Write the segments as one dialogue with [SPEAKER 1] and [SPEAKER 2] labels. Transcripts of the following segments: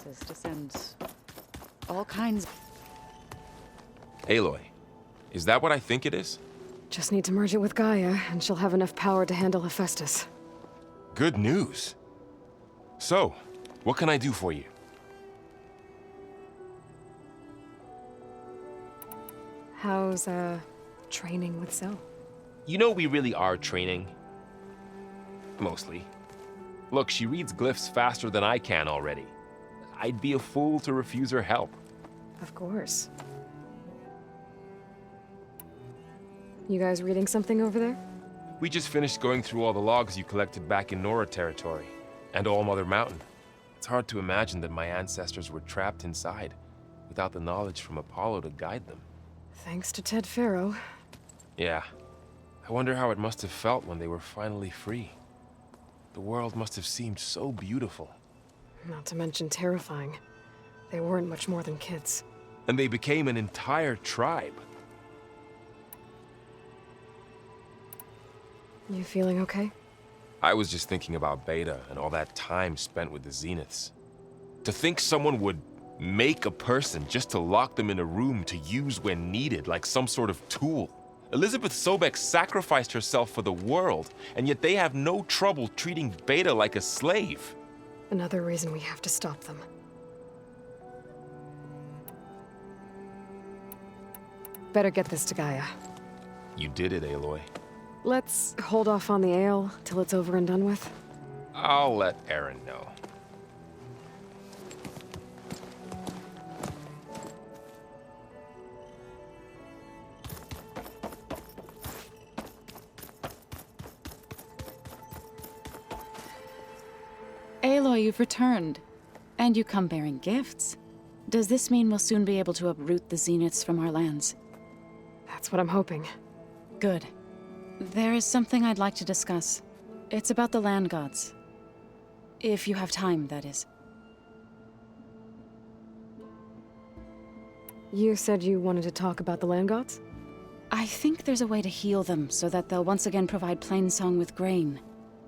[SPEAKER 1] resources to send all kinds.
[SPEAKER 2] Aloy, is that what I think it is?
[SPEAKER 3] Just need to merge it with Gaia, and she'll have enough power to handle Hephaestus.
[SPEAKER 2] Good news. So, what can I do for you?
[SPEAKER 3] How's, training with Zoe?
[SPEAKER 2] You know we really are training. Mostly. Look, she reads glyphs faster than I can already. I'd be a fool to refuse her help.
[SPEAKER 3] Of course. You guys reading something over there?
[SPEAKER 2] We just finished going through all the logs you collected back in Nora territory, and All Mother Mountain. It's hard to imagine that my ancestors were trapped inside, without the knowledge from Apollo to guide them.
[SPEAKER 3] Thanks to Ted Faro.
[SPEAKER 2] Yeah. I wonder how it must have felt when they were finally free. The world must have seemed so beautiful.
[SPEAKER 3] Not to mention terrifying. They weren't much more than kids.
[SPEAKER 2] And they became an entire tribe.
[SPEAKER 3] You feeling okay?
[SPEAKER 2] I was just thinking about Beta and all that time spent with the Zeniths. To think someone would make a person just to lock them in a room to use when needed, like some sort of tool. Elizabeth Sobek sacrificed herself for the world, and yet they have no trouble treating Beta like a slave.
[SPEAKER 3] Another reason we have to stop them. Better get this to Gaia.
[SPEAKER 2] You did it, Aloy.
[SPEAKER 3] Let's hold off on the ale till it's over and done with.
[SPEAKER 2] I'll let Aaron know.
[SPEAKER 1] Aloy, you've returned. And you come bearing gifts. Does this mean we'll soon be able to uproot the Zeniths from our lands?
[SPEAKER 3] That's what I'm hoping.
[SPEAKER 1] Good. There is something I'd like to discuss. It's about the land gods. If you have time, that is.
[SPEAKER 3] You said you wanted to talk about the land gods?
[SPEAKER 1] I think there's a way to heal them so that they'll once again provide Plainsong with grain.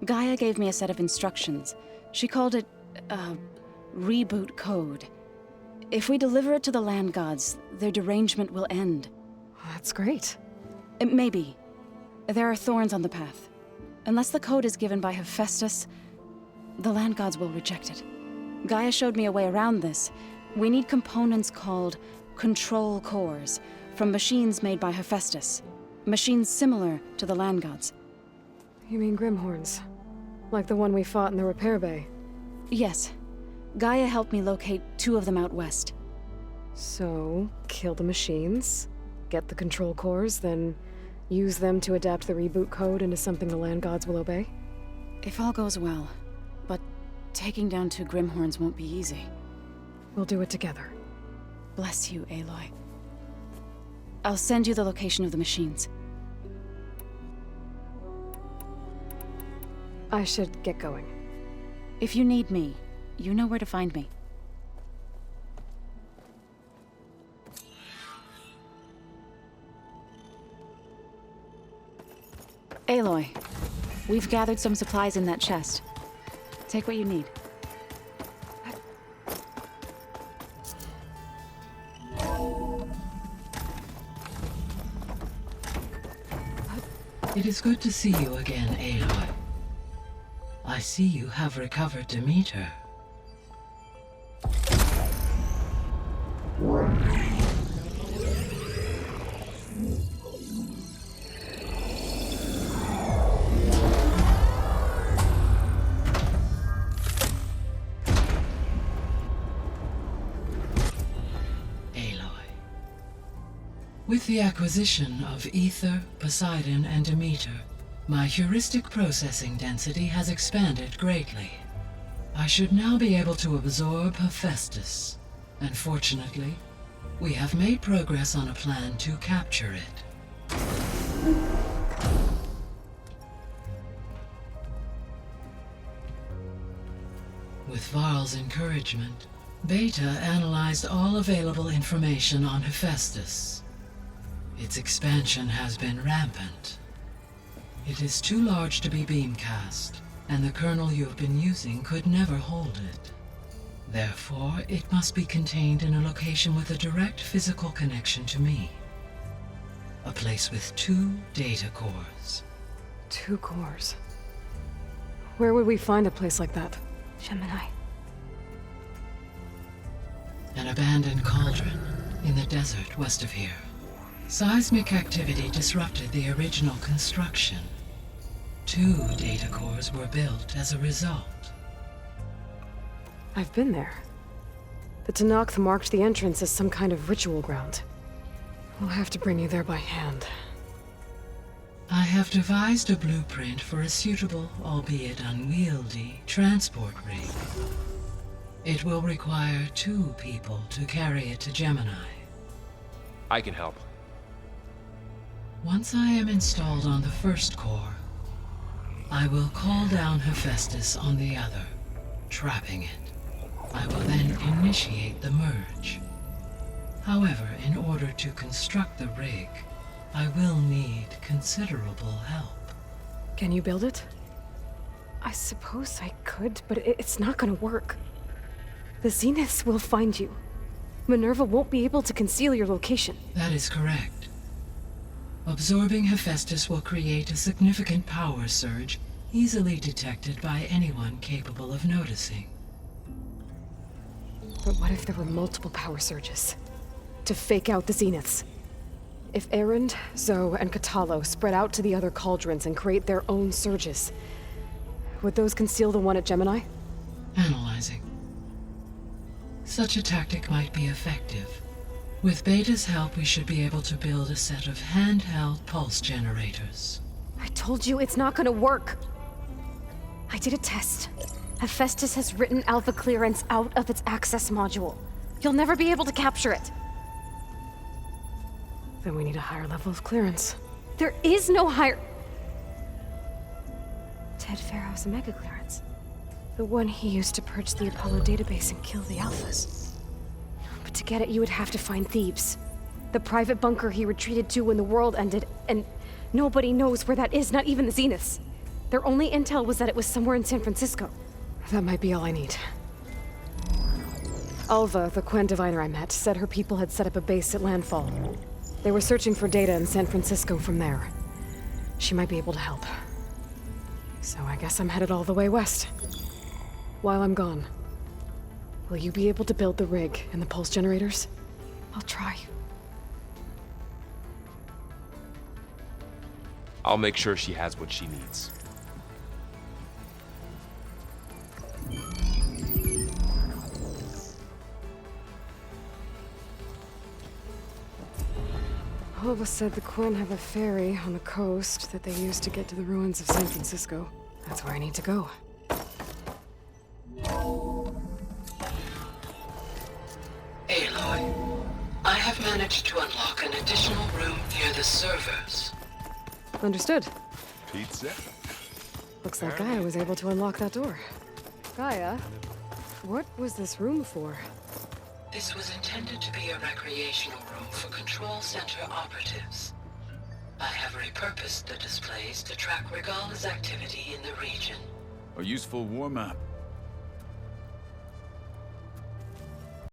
[SPEAKER 1] Gaia gave me a set of instructions. She called it, reboot code. If we deliver it to the land gods, their derangement will end.
[SPEAKER 3] That's great.
[SPEAKER 1] Maybe. There are thorns on the path. Unless the code is given by Hephaestus, the land gods will reject it. Gaia showed me a way around this. We need components called control cores from machines made by Hephaestus. Machines similar to the land gods.
[SPEAKER 3] You mean Grimhorns? Like the one we fought in the repair bay?
[SPEAKER 1] Yes. Gaia helped me locate 2 of them out west.
[SPEAKER 3] So, kill the machines, get the control cores, then use them to adapt the reboot code into something the land gods will obey?
[SPEAKER 1] If all goes well. But taking down 2 Grimhorns won't be easy.
[SPEAKER 3] We'll do it together.
[SPEAKER 1] Bless you, Aloy. I'll send you the location of the machines.
[SPEAKER 3] I should get going.
[SPEAKER 1] If you need me, you know where to find me. Aloy, we've gathered some supplies in that chest. Take what you need.
[SPEAKER 4] It is good to see you again, Aloy. I see you have recovered Demeter. With the acquisition of Ether, Poseidon, and Demeter, my heuristic processing density has expanded greatly. I should now be able to absorb Hephaestus, and fortunately, we have made progress on a plan to capture it. With Varl's encouragement, Beta analyzed all available information on Hephaestus. Its expansion has been rampant. It is too large to be beamcast, and the kernel you have been using could never hold it. Therefore, it must be contained in a location with a direct physical connection to me. A place with 2 data cores.
[SPEAKER 3] 2 cores. Where would we find a place like that?
[SPEAKER 1] Gemini.
[SPEAKER 4] An abandoned cauldron in the desert west of here. Seismic activity disrupted the original construction. 2 data cores were built as a result.
[SPEAKER 3] I've been there. The Tanakh marked the entrance as some kind of ritual ground. We'll have to bring you there by hand.
[SPEAKER 4] I have devised a blueprint for a suitable, albeit unwieldy, transport rig. It will require 2 people to carry it to Gemini.
[SPEAKER 2] I can help.
[SPEAKER 4] Once I am installed on the first core, I will call down Hephaestus on the other, trapping it. I will then initiate the merge. However, in order to construct the rig, I will need considerable help.
[SPEAKER 3] Can you build it? I suppose I could, but it's not gonna work. The Zeniths will find you. Minerva won't be able to conceal your location.
[SPEAKER 4] That is correct. Absorbing Hephaestus will create a significant power surge, easily detected by anyone capable of noticing.
[SPEAKER 3] But what if there were multiple power surges? To fake out the Zeniths? If Erend, Zoe, and Katalo spread out to the other cauldrons and create their own surges, would those conceal the one at Gemini?
[SPEAKER 4] Analyzing. Such a tactic might be effective. With Beta's help, we should be able to build a set of handheld pulse generators.
[SPEAKER 3] I told you it's not gonna work. I did a test. Hephaestus has written Alpha clearance out of its access module. You'll never be able to capture it. Then we need a higher level of clearance. There is no higher... Ted Pharaoh's Omega clearance. The one he used to purge the Apollo database and kill the Alphas. But to get it, you would have to find Thebes. The private bunker he retreated to when the world ended, and nobody knows where that is, not even the Zeniths. Their only intel was that it was somewhere in San Francisco. That might be all I need. Alva, the Quen diviner I met, said her people had set up a base at landfall. They were searching for data in San Francisco from there. She might be able to help. So I guess I'm headed all the way west. While I'm gone, will you be able to build the rig and the pulse generators? I'll try.
[SPEAKER 2] I'll make sure she has what she needs.
[SPEAKER 3] Alva said the Quen have a ferry on the coast that they use to get to the ruins of San Francisco. That's where I need to go.
[SPEAKER 4] Aloy, I have managed to unlock an additional room near the servers.
[SPEAKER 3] Understood.
[SPEAKER 2] Pizza?
[SPEAKER 3] Looks like Gaia was able to unlock that door. Gaia, what was this room for?
[SPEAKER 4] This was intended to be a recreational room for Control Center operatives. I have repurposed the displays to track Regala's activity in the region.
[SPEAKER 5] A useful warm-up.